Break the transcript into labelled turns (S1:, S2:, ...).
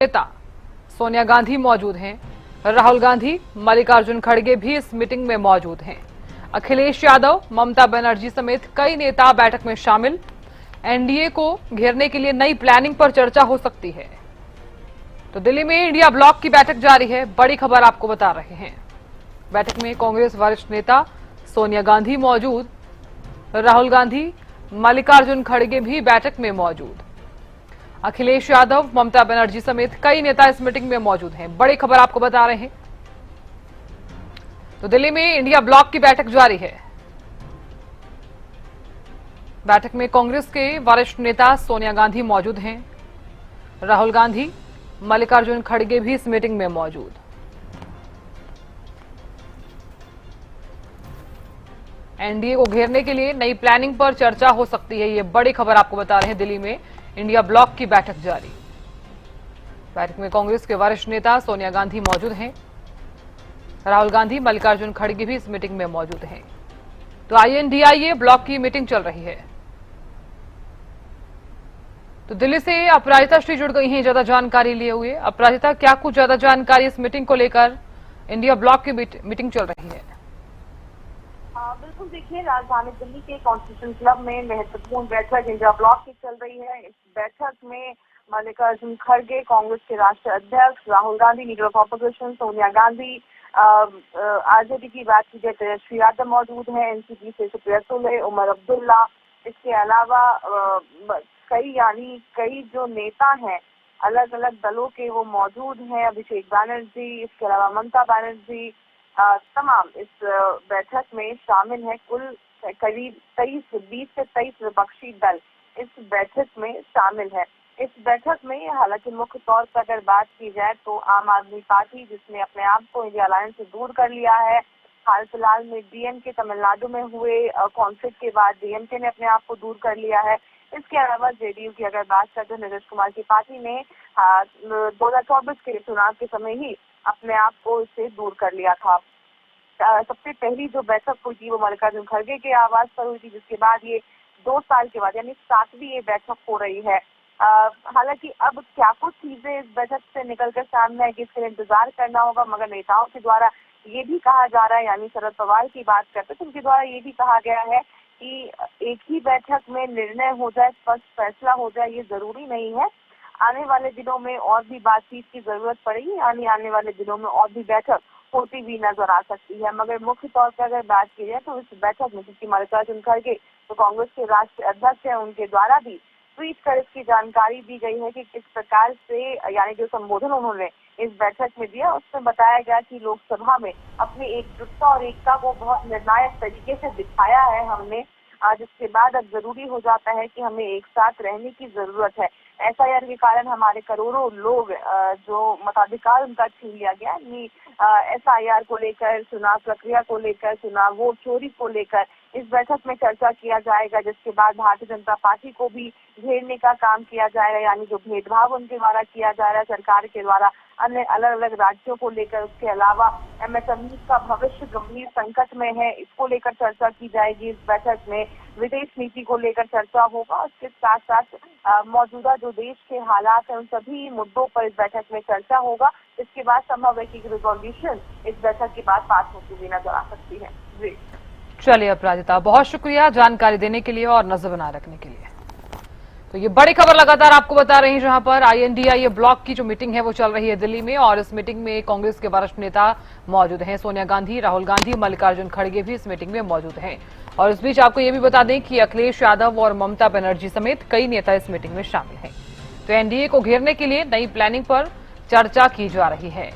S1: नेता सोनिया गांधी मौजूद हैं। राहुल गांधी, मल्लिकार्जुन खड़गे भी इस मीटिंग में मौजूद हैं। अखिलेश यादव, ममता बनर्जी समेत कई नेता बैठक में शामिल। एनडीए को घेरने के लिए नई प्लानिंग पर चर्चा हो सकती है। तो दिल्ली में इंडिया ब्लॉक की बैठक जारी है। बड़ी खबर आपको बता रहे हैं। बैठक में कांग्रेस वरिष्ठ नेता सोनिया गांधी मौजूद। राहुल गांधी, मल्लिकार्जुन खड़गे भी बैठक में मौजूद। अखिलेश यादव, ममता बनर्जी समेत कई नेता इस मीटिंग में मौजूद हैं। बड़ी खबर आपको बता रहे हैं। तो दिल्ली में इंडिया ब्लॉक की बैठक जारी है। बैठक में कांग्रेस के वरिष्ठ नेता सोनिया गांधी मौजूद हैं। राहुल गांधी, मल्लिकार्जुन खड़गे भी इस मीटिंग में मौजूद। एनडीए को घेरने के लिए नई प्लानिंग पर चर्चा हो सकती है। ये बड़ी खबर आपको बता रहे हैं। दिल्ली में इंडिया ब्लॉक की बैठक जारी। बैठक में कांग्रेस के वरिष्ठ नेता सोनिया गांधी मौजूद हैं। राहुल गांधी, मल्लिकार्जुन खड़गे भी इस मीटिंग में मौजूद हैं। तो INDIA ब्लॉक की मीटिंग चल रही है। तो दिल्ली से अपराजिता श्री जुड़ गई हैं ज्यादा जानकारी लिए हुए। अपराजिता, क्या कुछ ज्यादा जानकारी इस मीटिंग को लेकर? इंडिया ब्लॉक की मीटिंग चल रही है।
S2: बिल्कुल, देखिए, राजधानी दिल्ली के कॉन्स्टिट्यूशन क्लब में महत्वपूर्ण बैठक इंडिया ब्लॉक की चल रही है। इस बैठक में मल्लिकार्जुन खड़गे, कांग्रेस के राष्ट्रीय अध्यक्ष, Rahul Gandhi, leader of opposition, Sonia Gandhi, RJD की बात की जाए तेजस्वी यादव मौजूद है, एनसीपी से सुप्रिया सुले, उमर अब्दुल्ला। इसके अलावा कई जो नेता हैं अलग अलग दलों के वो मौजूद हैं। अभिषेक बनर्जी, इसके अलावा ममता बनर्जी, तमाम इस बैठक में शामिल है। कुल करीब 20 से 23 विपक्षी दल इस बैठक में शामिल है। इस बैठक में हालांकि मुख्य तौर पर अगर बात की जाए तो आम आदमी पार्टी, जिसने अपने आप को इंडिया अलायंस से दूर कर लिया है, हाल फिलहाल में डीएमके तमिलनाडु में हुए कॉन्फ्लिक्ट के बाद डीएमके ने अपने आप को दूर कर लिया है। इसके अलावा जेडीयू की अगर बात करते हैं, नीतीश कुमार की पार्टी ने 2024 के चुनाव के समय ही अपने आप को इससे दूर कर लिया था। सबसे पहली जो बैठक हुई थी वो मल्लिकार्जुन खड़गे के आवास पर हुई थी, जिसके बाद ये 2 साल के बाद यानी 7वीं ये बैठक हो रही है। हालांकि अब क्या कुछ चीजें इस बैठक से निकलकर सामने आएगी, इसके लिए इंतजार करना होगा। मगर नेताओं के द्वारा ये भी कहा जा रहा है, यानी शरद पवार की बात करते तो उनके द्वारा ये भी कहा गया है कि एक ही बैठक में निर्णय हो जाए, स्पष्ट फैसला हो जाए, ये जरूरी नहीं है। आने वाले दिनों में और भी बातचीत की जरूरत पड़ेगी, यानी आने वाले दिनों में और भी बैठक होती भी नजर आ सकती है। मगर मुख्य तौर पर अगर बात की जाए तो इस बैठक में, क्योंकि मल्लिकार्जुन खड़गे तो कांग्रेस के राष्ट्रीय अध्यक्ष हैं, उनके द्वारा भी ट्वीट कर इसकी जानकारी दी गई है कि किस प्रकार से, यानी जो संबोधन उन्होंने इस बैठक में दिया उसमें बताया गया कि लोकसभा में अपनी एकजुटता और एकता को बहुत निर्णायक तरीके से दिखाया है हमने, जिसके बाद अब जरूरी हो जाता है कि हमें एक साथ रहने की जरूरत है। SIR के कारण हमारे करोड़ों लोग जो मताधिकार उनका छीन लिया गया, SIR को लेकर, चुनाव प्रक्रिया को लेकर, चुनाव वोट चोरी को लेकर इस बैठक में चर्चा किया जाएगा, जिसके बाद भारतीय जनता पार्टी को भी घेरने का काम किया जाएगा, यानी जो भेदभाव उनके द्वारा किया जा रहा है सरकार के द्वारा अन्य अलग अलग राज्यों को लेकर। उसके अलावा MSME का भविष्य गंभीर संकट में है, इसको लेकर चर्चा की जाएगी इस बैठक में। विदेश नीति को लेकर चर्चा होगा। उसके साथ साथ मौजूदा जो देश के हालात हैं उन सभी मुद्दों पर इस बैठक में चर्चा होगा। इसके बाद संभव है कि रिजोल्यूशन इस बैठक के बाद पास होती हुई नजर आ सकती है। जी
S1: चलिए अपराजिता, बहुत शुक्रिया जानकारी देने के लिए और नजर बनाए रखने के लिए। तो ये बड़ी खबर लगातार आपको बता रही है, जहां पर INDIA ब्लॉक की जो मीटिंग है वो चल रही है दिल्ली में, और इस मीटिंग में कांग्रेस के वरिष्ठ नेता मौजूद हैं। सोनिया गांधी, राहुल गांधी, मल्लिकार्जुन खड़गे भी इस मीटिंग में मौजूद हैं। और इस बीच आपको ये भी बता दें कि अखिलेश यादव और ममता बनर्जी समेत कई नेता इस मीटिंग में शामिल हैं। तो एनडीए को घेरने के लिए नई प्लानिंग पर चर्चा की जा रही है।